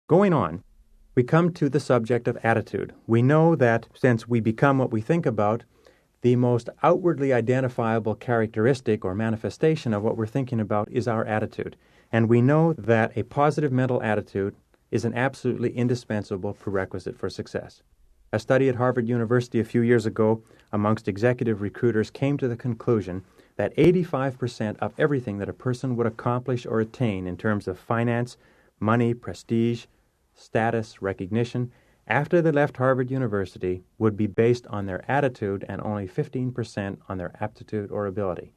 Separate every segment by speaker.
Speaker 1: Going on, we come to the subject of attitude. We know that since we become what we think about, the most outwardly identifiable characteristic or manifestation of what we're thinking about is our attitude. And we know that a positive mental attitude is an absolutely indispensable prerequisite for success. A study at Harvard University a few years ago amongst executive recruiters came to the conclusion that 85% of everything that a person would accomplish or attain in terms of finance, money, prestige, status, recognition, after they left Harvard University would be based on their attitude and only 15% on their aptitude or ability.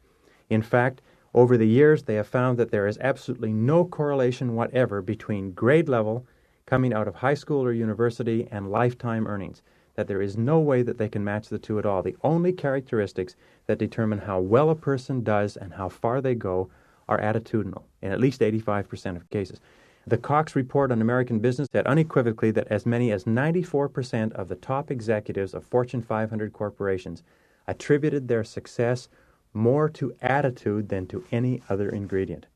Speaker 1: In fact, over the years, they have found that there is absolutely no correlation whatever between grade level coming out of high school or university and lifetime earnings, that there is no way that they can match the two at all. The only characteristics that determine how well a person does and how far they go are attitudinal, in at least 85% of cases. The Cox Report on American Business said unequivocally that as many as 94% of the top executives of Fortune 500 corporations attributed their success more to attitude than to any other ingredient.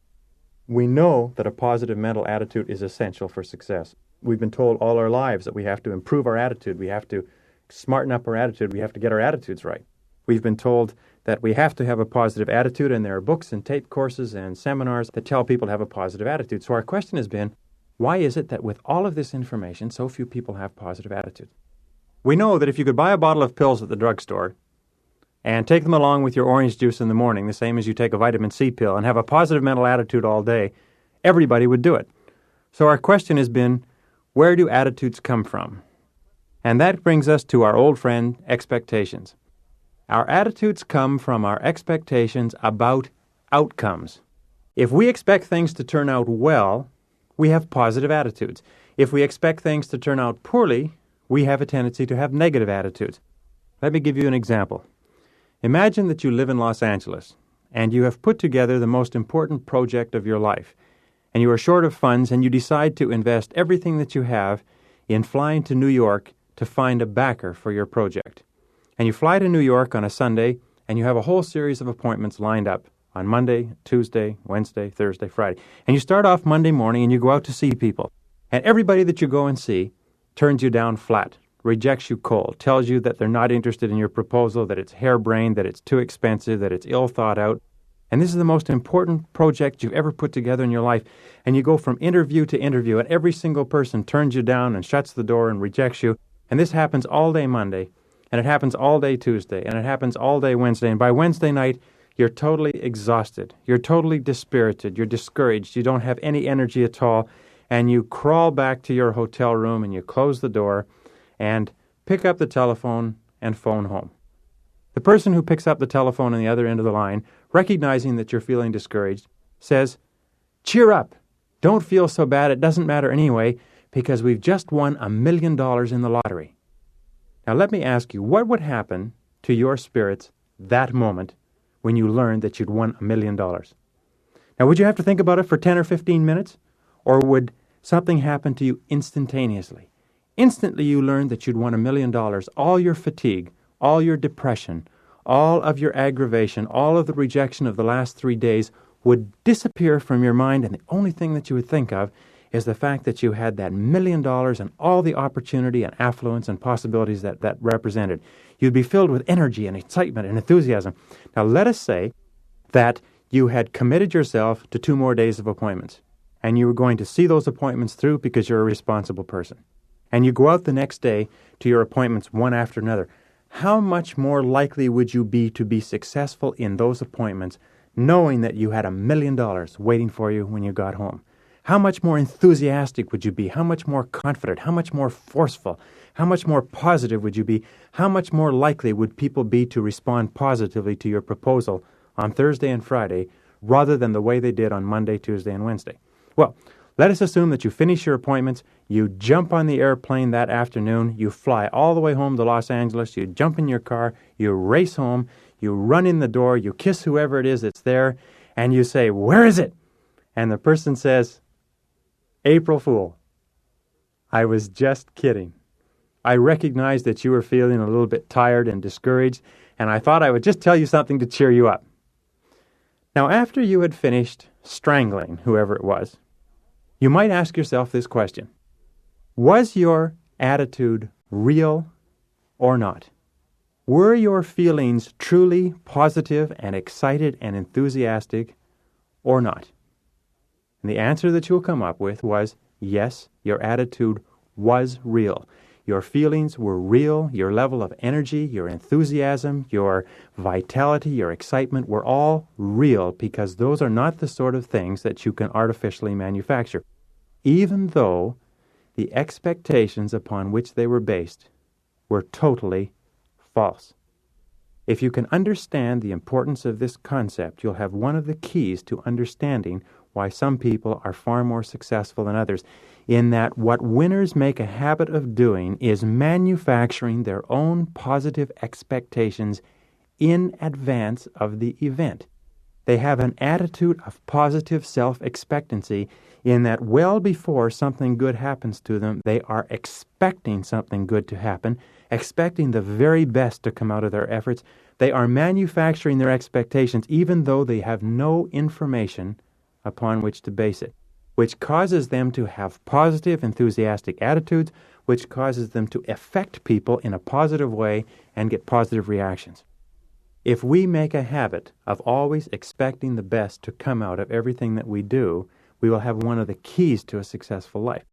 Speaker 1: We know that a positive mental attitude is essential for success. We've been told all our lives that we have to improve our attitude, we have to smarten up our attitude, we have to get our attitudes right. We've been told that we have to have a positive attitude, and there are books and tape courses and seminars that tell people to have a positive attitude. So our question has been, why is it that with all of this information, so few people have positive attitudes? We know that if you could buy a bottle of pills at the drugstore and take them along with your orange juice in the morning, the same as you take a vitamin C pill, and have a positive mental attitude all day, everybody would do it. So our question has been, where do attitudes come from? And that brings us to our old friend, expectations. Our attitudes come from our expectations about outcomes. If we expect things to turn out well, we have positive attitudes. If we expect things to turn out poorly, we have a tendency to have negative attitudes. Let me give you an example. Imagine that you live in Los Angeles, and you have put together the most important project of your life, and you are short of funds, and you decide to invest everything that you have in flying to New York to find a backer for your project. And you fly to New York on a Sunday, and you have a whole series of appointments lined up on Monday, Tuesday, Wednesday, Thursday, Friday. And you start off Monday morning, and you go out to see people. And everybody that you go and see turns you down flat, rejects you cold, tells you that they're not interested in your proposal, that it's harebrained, that it's too expensive, that it's ill thought out. And this is the most important project you've ever put together in your life. And you go from interview to interview, and every single person turns you down and shuts the door and rejects you. And this happens all day Monday, and it happens all day Tuesday, and it happens all day Wednesday. And by Wednesday night, you're totally exhausted. You're totally dispirited. You're discouraged. You don't have any energy at all. And you crawl back to your hotel room, and you close the door and pick up the telephone and phone home. The person who picks up the telephone on the other end of the line, recognizing that you're feeling discouraged, says, "Cheer up. Don't feel so bad. It doesn't matter anyway, because we've just won $1 million in the lottery." Now let me ask you, what would happen to your spirits that moment when you learned that you'd won $1 million? Now, would you have to think about it for 10 or 15 minutes? Or would something happen to you instantaneously? Instantly you learned that you'd won $1 million. All your fatigue, all your depression, all of your aggravation, all of the rejection of the last 3 days would disappear from your mind, and the only thing that you would think of is the fact that you had that $1 million and all the opportunity and affluence and possibilities that represented. You'd be filled with energy and excitement and enthusiasm. Now let us say that you had committed yourself to 2 more days of appointments, and you were going to see those appointments through because you're a responsible person. And you go out the next day to your appointments one after another. How much more likely would you be to be successful in those appointments knowing that you had $1 million waiting for you when you got home? How much more enthusiastic would you be? How much more confident? How much more forceful? How much more positive would you be? How much more likely would people be to respond positively to your proposal on Thursday and Friday rather than the way they did on Monday, Tuesday, and Wednesday? Well, let us assume that you finish your appointments, you jump on the airplane that afternoon, you fly all the way home to Los Angeles, you jump in your car, you race home, you run in the door, you kiss whoever it is that's there, and you say, "Where is it?" And the person says, "April Fool. I was just kidding. I recognized that you were feeling a little bit tired and discouraged, and I thought I would just tell you something to cheer you up." Now, after you had finished strangling whoever it was, you might ask yourself this question: Was your attitude real or not? Were your feelings truly positive and excited and enthusiastic or not? And the answer that you'll come up with was, yes, your attitude was real. Your feelings were real. Your level of energy, your enthusiasm, your vitality, your excitement were all real, because those are not the sort of things that you can artificially manufacture, even though the expectations upon which they were based were totally false. If you can understand the importance of this concept, you'll have one of the keys to understanding why some people are far more successful than others, in that what winners make a habit of doing is manufacturing their own positive expectations in advance of the event. They have an attitude of positive self-expectancy, in that well before something good happens to them, they are expecting something good to happen, expecting the very best to come out of their efforts. They are manufacturing their expectations even though they have no information upon which to base it, which causes them to have positive, enthusiastic attitudes, which causes them to affect people in a positive way and get positive reactions. If we make a habit of always expecting the best to come out of everything that we do, we will have one of the keys to a successful life.